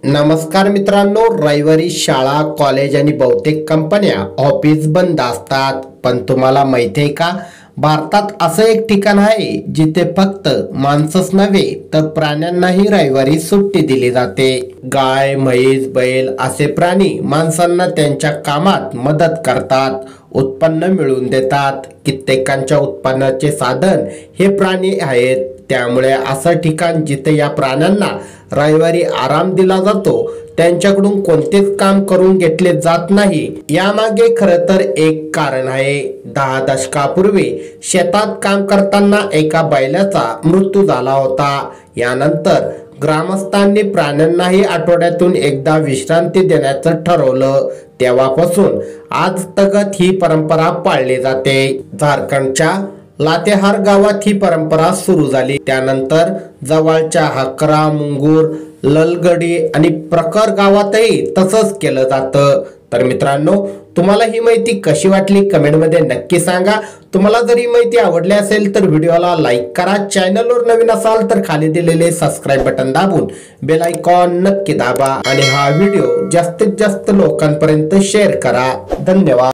नमस्कार मित्रांनो, रविवारी शाळा, कॉलेज आणि बहुतेक कंपन्या, ऑफिस बंद असतात. पण तुम्हाला माहिती आहे का, भारतात असं एक ठिकाण आहे जिथे फक्त माणसंच नव्हे तर प्राण्यांनाही रविवारी सुट्टी दिली जाते. गाय, म्हैस, बैल असे प्राणी माणसांना त्यांच्या कामात मदत करतात, उत्पन्न मिळवून देतात. कित्येकांच्या उत्पन्नाचे साधन हे प्राणी आहेत. त्यामुळे असं ठिकाण जिथे या प्राण्यांना रविवारी आराम दिला जातो, त्यांच्याकडून कोणतेच काम करून घेतले जात नाही. यामागे खरं तर एक कारण आहे. 10 दशकापूर्वी शेतात काम करताना एका बैलाचा मृत्यू झाला होता. यानंतर ग्रामस्थांनी प्राण्यांनाही आठवड्यातून एकदा विश्रांती देण्याचं ठरवलं. तेव्हापासून आज तगत ही परंपरा पाळली जाते. झारखंडच्या लातेहार गावात ही परंपरा सुरू झाली. त्यानंतर जवळच्या हकरा, मुंगूर, ललगडी आणि प्रखर गावातही तसंच केलं जातं. तर मित्रांनो, तुम्हाला ही माहिती कशी वाटली कमेंटमध्ये नक्की सांगा. तुम्हाला जर ही माहिती आवडली असेल तर व्हिडिओला लाईक करा. चॅनलवर नवीन असाल तर खाली दिलेले सबस्क्राईब बटन दाबून बेल आयकॉन नक्की दाबा आणि हा व्हिडिओ जास्तीत जास्त लोकांपर्यंत शेअर करा. धन्यवाद.